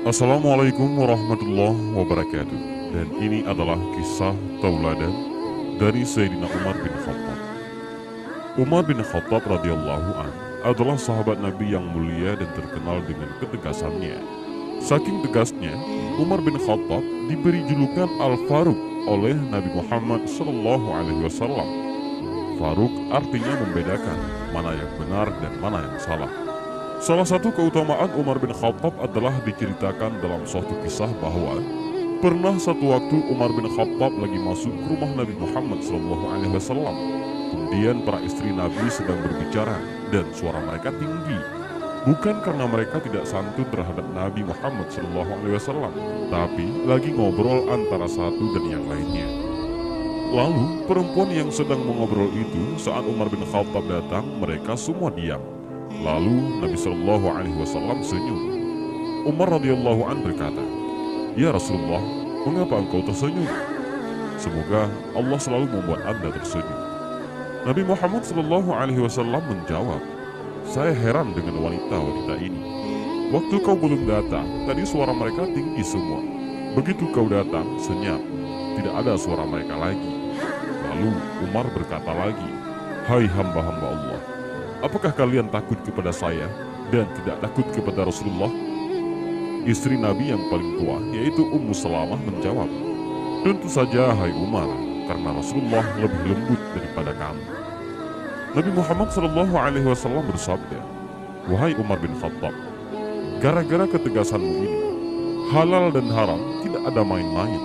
Assalamualaikum warahmatullahi wabarakatuh. Dan ini adalah kisah tauladan dari Sayyidina Umar bin Khattab. Umar bin Khattab radhiyallahu an adalah sahabat Nabi yang mulia dan terkenal dengan ketegasannya. Saking tegasnya, Umar bin Khattab diberi julukan Al-Faruq oleh Nabi Muhammad SAW. Faruq artinya membedakan mana yang benar dan mana yang salah. Salah satu keutamaan Umar bin Khattab adalah diceritakan dalam suatu kisah bahwa pernah satu waktu Umar bin Khattab lagi masuk ke rumah Nabi Muhammad SAW. Kemudian para istri Nabi sedang berbicara dan suara mereka tinggi. Bukan karena mereka tidak santun terhadap Nabi Muhammad SAW, tapi lagi ngobrol antara satu dan yang lainnya. Lalu perempuan yang sedang mengobrol itu saat Umar bin Khattab datang, mereka semua diam. Lalu Nabi SAW senyum. Umar radhiyallahu an berkata, "Ya Rasulullah, mengapa engkau tersenyum? Semoga Allah selalu membuat Anda tersenyum." Nabi Muhammad SAW menjawab, "Saya heran dengan wanita-wanita ini. Waktu kau belum datang, tadi suara mereka tinggi semua. Begitu kau datang, senyap. Tidak ada suara mereka lagi." Lalu Umar berkata lagi, "Hai hamba-hamba Allah, apakah kalian takut kepada saya dan tidak takut kepada Rasulullah?" Istri Nabi yang paling tua, yaitu Ummu Salamah menjawab, "Tentu saja, hai Umar, karena Rasulullah lebih lembut daripada kamu." Nabi Muhammad SAW bersabda, "Wahai Umar bin Khattab, gara-gara ketegasanmu ini, halal dan haram tidak ada main-main.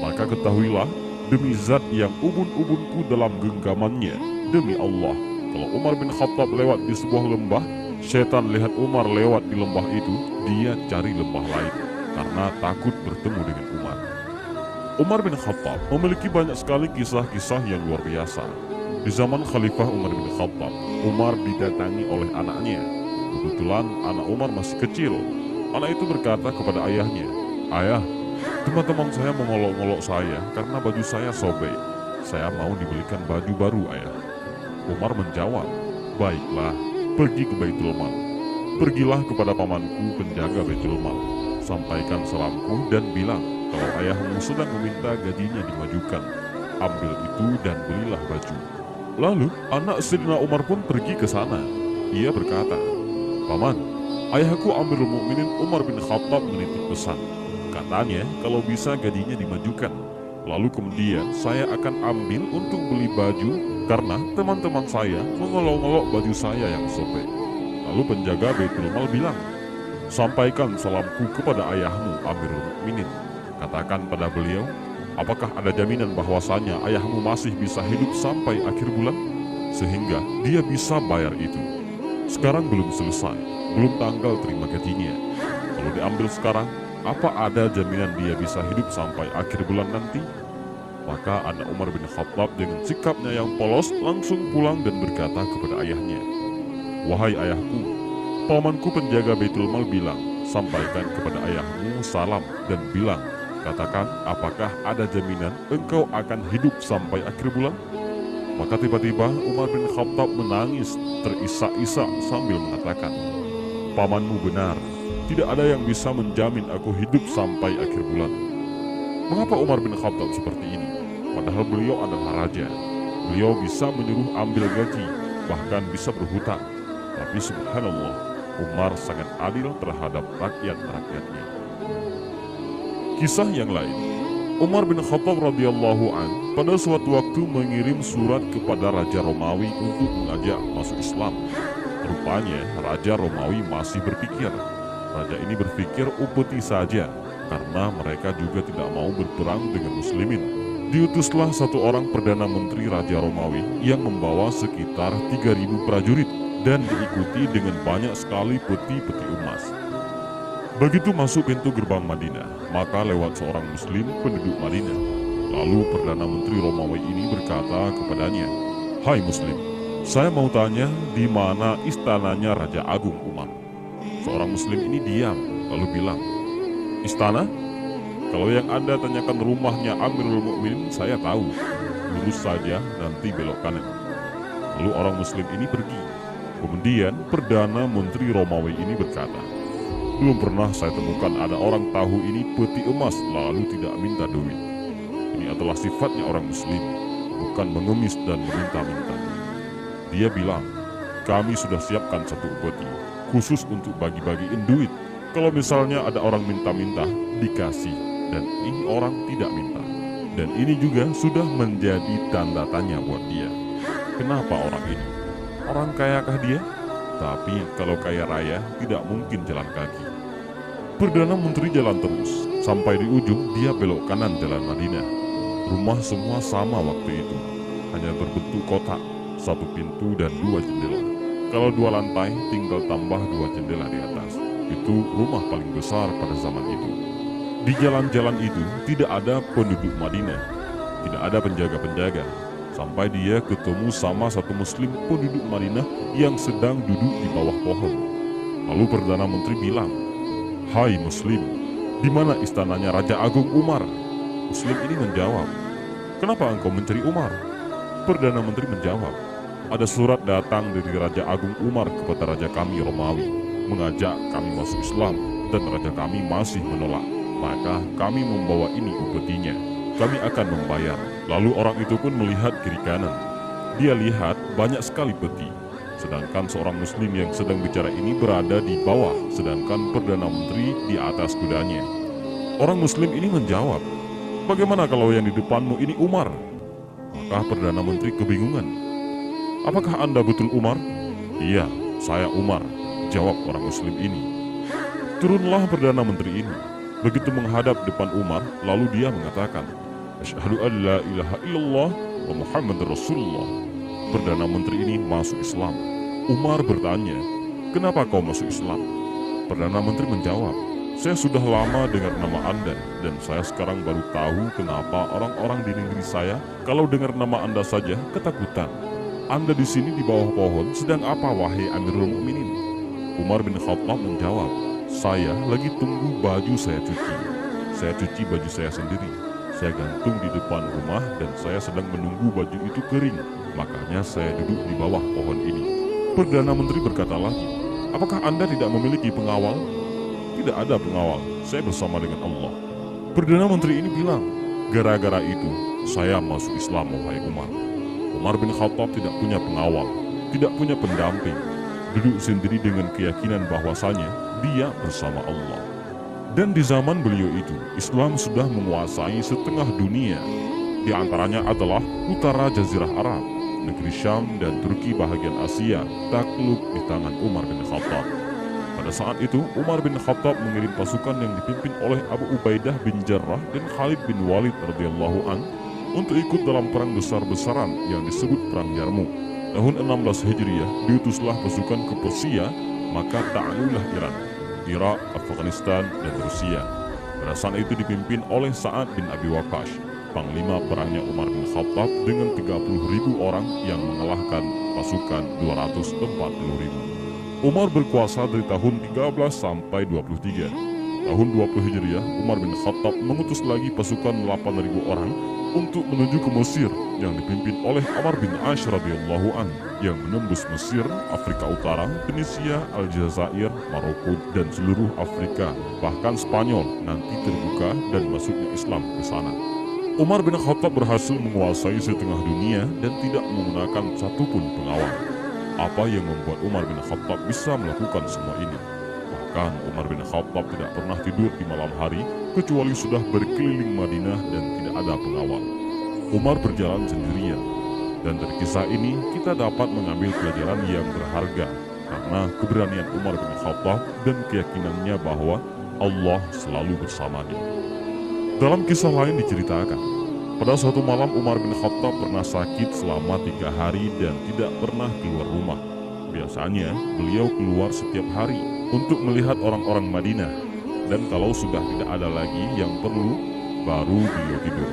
Maka ketahuilah, demi zat yang ubun-ubunku dalam genggamannya, demi Allah, kalau Umar bin Khattab lewat di sebuah lembah, setan lihat Umar lewat di lembah itu, dia cari lembah lain karena takut bertemu dengan Umar." Umar bin Khattab memiliki banyak sekali kisah-kisah yang luar biasa. Di zaman Khalifah Umar bin Khattab, Umar didatangi oleh anaknya. Kebetulan anak Umar masih kecil. Anak itu berkata kepada ayahnya, "Ayah, teman-teman saya mengolok-olok saya karena baju saya sobek. Saya mau dibelikan baju baru, ayah." Umar menjawab, "Baiklah, pergi ke Baitul Mal. Pergilah kepada pamanku penjaga Baitul Mal. Sampaikan salamku dan bilang kalau ayahmu sedang meminta gajinya dimajukan. Ambil itu dan belilah baju." Lalu anak Sayyidina Umar pun pergi ke sana. Ia berkata, "Paman, ayahku Amirul Mukminin Umar bin Khattab menitip pesan. Katanya kalau bisa gajinya dimajukan. Lalu kemudian saya akan ambil untuk beli baju karena teman-teman saya mengolok-olok baju saya yang sobek." Lalu penjaga Baitul Mal bilang, "Sampaikan salamku kepada ayahmu Amirul Mukminin. Katakan pada beliau, apakah ada jaminan bahwasanya ayahmu masih bisa hidup sampai akhir bulan? Sehingga dia bisa bayar itu. Sekarang belum selesai, belum tanggal terima gajinya. Kalau diambil sekarang, apa ada jaminan dia bisa hidup sampai akhir bulan nanti?" Maka anak Umar bin Khattab dengan sikapnya yang polos langsung pulang dan berkata kepada ayahnya, "Wahai ayahku, pamanku penjaga Baitul Mal bilang, sampaikan kepada ayahmu salam dan bilang, katakan apakah ada jaminan engkau akan hidup sampai akhir bulan?" Maka tiba-tiba Umar bin Khattab menangis terisak-isak sambil mengatakan, "Pamanmu benar, tidak ada yang bisa menjamin aku hidup sampai akhir bulan." Mengapa Umar bin Khattab seperti ini? Padahal beliau adalah raja. Beliau bisa menyuruh ambil gaji, bahkan bisa berhutang. Tapi subhanallah, Umar sangat adil terhadap rakyat-rakyatnya. Kisah yang lain, Umar bin Khattab radhiyallahu an pada suatu waktu mengirim surat kepada Raja Romawi untuk mengajak masuk Islam. Rupanya Raja Romawi masih berpikir. Raja ini berpikir upeti saja karena mereka juga tidak mau berperang dengan muslimin. Diutuslah satu orang Perdana Menteri Raja Romawi yang membawa sekitar 3.000 prajurit dan diikuti dengan banyak sekali peti-peti emas. Begitu masuk pintu gerbang Madinah, maka lewat seorang muslim penduduk Madinah. Lalu Perdana Menteri Romawi ini berkata kepadanya, "Hai muslim, saya mau tanya di mana istananya Raja Agung Umar." Seorang muslim ini diam, lalu bilang, "Istana? Kalau yang Anda tanyakan rumahnya Amirul Mukminin, saya tahu. Lurus saja, nanti belok kanan." Lalu orang muslim ini pergi. Kemudian Perdana Menteri Romawi ini berkata, Belum pernah saya temukan ada orang tahu ini peti emas lalu tidak minta duit. Ini adalah sifatnya orang muslim, bukan mengemis dan meminta-minta. Dia bilang, kami sudah siapkan satu peti, khusus untuk bagi-bagiin duit. Kalau misalnya ada orang minta-minta, dikasih, dan ini orang tidak minta. Dan ini juga sudah menjadi tanda tanya buat dia. Kenapa orang ini? Orang kayakah dia? Tapi kalau kaya raya, tidak mungkin jalan kaki. Perdana Menteri jalan terus, sampai di ujung dia belok kanan jalan Madinah. Rumah semua sama waktu itu, hanya berbentuk kotak, satu pintu dan 2 jendela. Kalau 2 lantai, tinggal tambah 2 jendela di atas. Itu rumah paling besar pada zaman itu. Di jalan-jalan itu tidak ada penduduk Madinah, tidak ada penjaga-penjaga. Sampai dia ketemu sama satu muslim penduduk Madinah yang sedang duduk di bawah pohon. Lalu Perdana Menteri bilang, "Hai muslim, di mana istananya Raja Agung Umar?" Muslim ini menjawab, "Kenapa engkau mencari Umar?" Perdana Menteri menjawab, "Ada surat datang dari Raja Agung Umar kepada Raja kami Romawi, mengajak kami masuk Islam, dan Raja kami masih menolak. Maka kami membawa ini upetinya. Kami akan membayar." Lalu orang itu pun melihat kiri kanan. Dia lihat banyak sekali peti. Sedangkan seorang muslim yang sedang bicara ini berada di bawah, sedangkan Perdana Menteri di atas kudanya. Orang muslim ini menjawab, "Bagaimana kalau yang di depanmu ini Umar?" Maka Perdana Menteri kebingungan. "Apakah Anda betul Umar?" "Iya, saya Umar," jawab orang muslim ini. Turunlah Perdana Menteri ini. Begitu menghadap depan Umar, lalu dia mengatakan, "Asyhadu an la ilaha illallah wa Muhammadar Rasulullah." Perdana Menteri ini masuk Islam. Umar bertanya, "Kenapa kau masuk Islam?" Perdana Menteri menjawab, "Saya sudah lama dengar nama Anda, dan saya sekarang baru tahu kenapa orang-orang di negeri saya kalau dengar nama Anda saja ketakutan. Anda di sini di bawah pohon sedang apa, wahai Amirul Mukminin?" Umar bin Khattab menjawab, "Saya lagi tunggu baju saya cuci. Saya cuci baju saya sendiri. Saya gantung di depan rumah dan saya sedang menunggu baju itu kering. Makanya saya duduk di bawah pohon ini." Perdana Menteri berkata lagi, "Apakah Anda tidak memiliki pengawal?" "Tidak ada pengawal, saya bersama dengan Allah." Perdana Menteri ini bilang, "Gara-gara itu saya masuk Islam, wahai Umar." Umar bin Khattab tidak punya pengawal, tidak punya pendamping, duduk sendiri dengan keyakinan bahwasanya dia bersama Allah. Dan di zaman beliau itu, Islam sudah menguasai setengah dunia. Di antaranya adalah utara Jazirah Arab, negeri Syam dan Turki bahagian Asia takluk di tangan Umar bin Khattab. Pada saat itu, Umar bin Khattab mengirim pasukan yang dipimpin oleh Abu Ubaidah bin Jarrah dan Khalid bin Walid radhiyallahu an untuk ikut dalam perang besar-besaran yang disebut Perang Yarmuk. Tahun 16 Hijriah diutuslah pasukan ke Persia, maka ta'alulah Iran, Irak, Afghanistan, dan Rusia. Pada saat itu dipimpin oleh Sa'ad bin Abi Waqqas, panglima perangnya Umar bin Khattab dengan 30.000 orang yang mengalahkan pasukan 240.000. Umar berkuasa dari tahun 13 sampai 23. Tahun 20 Hijriah, Umar bin Khattab mengutus lagi pasukan 8.000 orang untuk menuju ke Mesir yang dipimpin oleh Amr bin Ash radhiyallahu an yang menembus Mesir, Afrika Utara, Tunisia, Aljazair, Maroko, dan seluruh Afrika, bahkan Spanyol nanti terbuka dan masuknya Islam ke sana. Umar bin Khattab berhasil menguasai setengah dunia dan tidak menggunakan satupun pengawal. Apa yang membuat Umar bin Khattab bisa melakukan semua ini? Bahkan Umar bin Khattab tidak pernah tidur di malam hari kecuali sudah berkeliling Madinah dan tidak ada pengawal. Umar berjalan sendirian. Dan dari kisah ini kita dapat mengambil pelajaran yang berharga karena keberanian Umar bin Khattab dan keyakinannya bahwa Allah selalu bersamanya. Dalam kisah lain diceritakan, pada suatu malam Umar bin Khattab pernah sakit selama 3 hari dan tidak pernah keluar rumah. Biasanya beliau keluar setiap hari untuk melihat orang-orang Madinah, dan kalau sudah tidak ada lagi yang perlu, baru beliau tidur.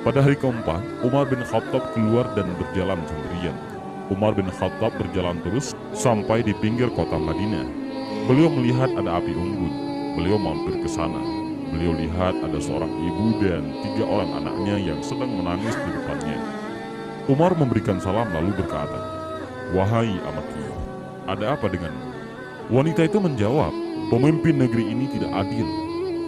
Pada hari keempat, Umar bin Khattab keluar dan berjalan sendirian. Umar bin Khattab berjalan terus sampai di pinggir kota Madinah. Beliau melihat ada api unggun. Beliau mampir ke sana. Beliau lihat ada seorang ibu dan 3 orang anaknya yang sedang menangis di depannya. Umar memberikan salam lalu berkata, "Wahai amatku, ada apa denganmu?" Wanita itu menjawab, Pemimpin negeri ini tidak adil.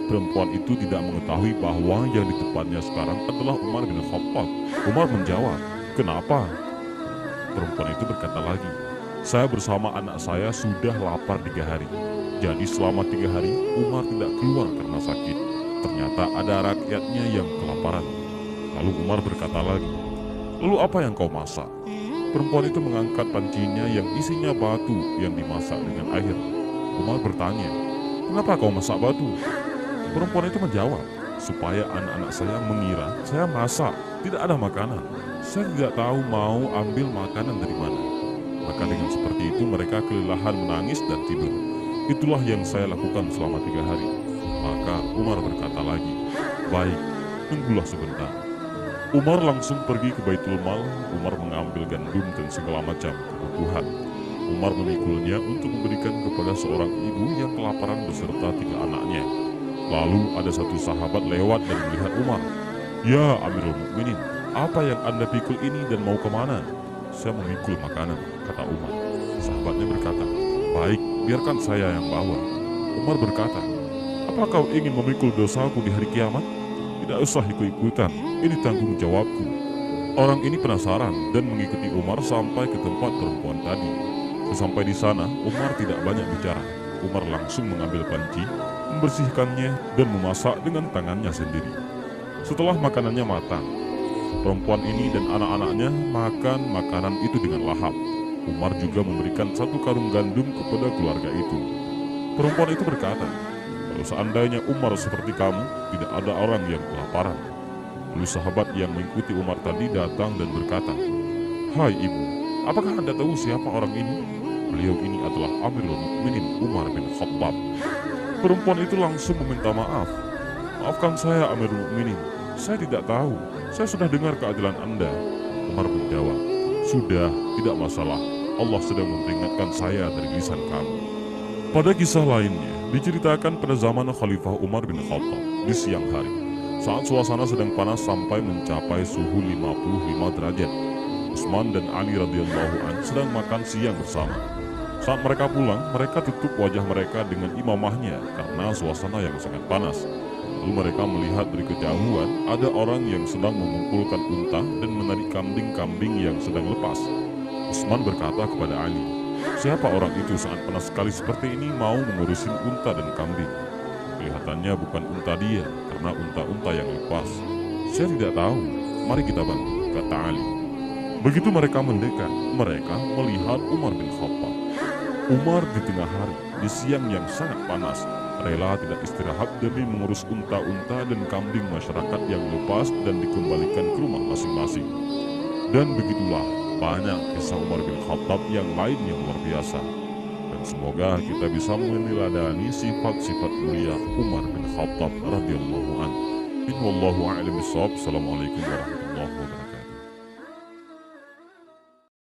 Perempuan itu tidak mengetahui bahwa yang di depannya sekarang adalah Umar bin Khattab. Umar menjawab, "Kenapa?" Perempuan itu berkata lagi, "Saya bersama anak saya sudah lapar 3 hari. Jadi selama 3 hari Umar tidak keluar karena sakit. Ternyata ada rakyatnya yang kelaparan." Lalu Umar berkata lagi, "Lalu apa yang kau masak?" Perempuan itu mengangkat pancinya yang isinya batu yang dimasak dengan air. Umar bertanya, "Kenapa kau masak batu?" Perempuan itu menjawab, "Supaya anak-anak saya mengira saya masak, tidak ada makanan. Saya tidak tahu mau ambil makanan dari mana." Maka dengan seperti itu mereka kelelahan menangis dan tidur. Itulah yang saya lakukan selama 3 hari. Maka Umar berkata lagi, "Baik, tunggulah sebentar." Umar langsung pergi ke Baitul Mal. Umar mengambil gandum dan segala macam kebutuhan. Umar memikulnya untuk memberikan kepada seorang ibu yang kelaparan beserta 3 anaknya. Lalu ada satu sahabat lewat dan melihat Umar. "Ya Amirul Mukminin, apa yang Anda pikul ini dan mau kemana?" "Saya memikul makanan," kata Umar. Sahabatnya berkata, "Baik, biarkan saya yang bawa." Umar berkata, "Apa kau ingin memikul dosaku di hari kiamat? Tidak usah ikut-ikutan, ini tanggung jawabku." Orang ini penasaran dan mengikuti Umar sampai ke tempat perempuan tadi. Sesampai di sana, Umar tidak banyak bicara. Umar langsung mengambil panci, membersihkannya dan memasak dengan tangannya sendiri. Setelah makanannya matang, perempuan ini dan anak-anaknya makan makanan itu dengan lahap. Umar juga memberikan 1 karung gandum kepada keluarga itu. Perempuan itu berkata, "Kalau seandainya Umar seperti kamu, tidak ada orang yang kelaparan." Lalu sahabat yang mengikuti Umar tadi datang dan berkata, "Hai ibu, apakah Anda tahu siapa orang ini?" "Beliau ini adalah Amirul Mukminin Umar bin Khattab." Perempuan itu langsung meminta maaf. "Maafkan saya Amirul Mukminin, saya tidak tahu. Saya sudah dengar keadilan Anda." Umar menjawab, "Sudah, tidak masalah. Allah sedang memperingatkan saya dari lisan kamu." Pada kisah lainnya, diceritakan pada zaman Khalifah Umar bin Khattab di siang hari, saat suasana sedang panas sampai mencapai suhu 55 derajat. Utsman dan Ali radhiyallahu anhu sedang makan siang bersama. Saat mereka pulang, mereka tutup wajah mereka dengan imamahnya karena suasana yang sangat panas. Lalu mereka melihat dari kejauhan ada orang yang sedang mengumpulkan unta dan menarik kambing-kambing yang sedang lepas. Utsman berkata kepada Ali, "Siapa orang itu saat panas sekali seperti ini mau mengurusin unta dan kambing? Kelihatannya bukan unta dia, karena unta-unta yang lepas." "Saya tidak tahu, mari kita bantu," kata Ali. Begitu mereka mendekat, mereka melihat Umar bin Khattab. Umar di tengah hari, di siang yang sangat panas, rela tidak istirahat demi mengurus unta-unta dan kambing masyarakat yang lepas dan dikembalikan ke rumah masing-masing. Dan begitulah banyak kisah Umar bin Khattab yang lain yang luar biasa. Dan semoga kita bisa meneladani sifat-sifat mulia Umar bin Khattab radhiyallahu anhu. Wallahu a'lam bishawab. Assalamualaikum warahmatullahi wabarakatuh.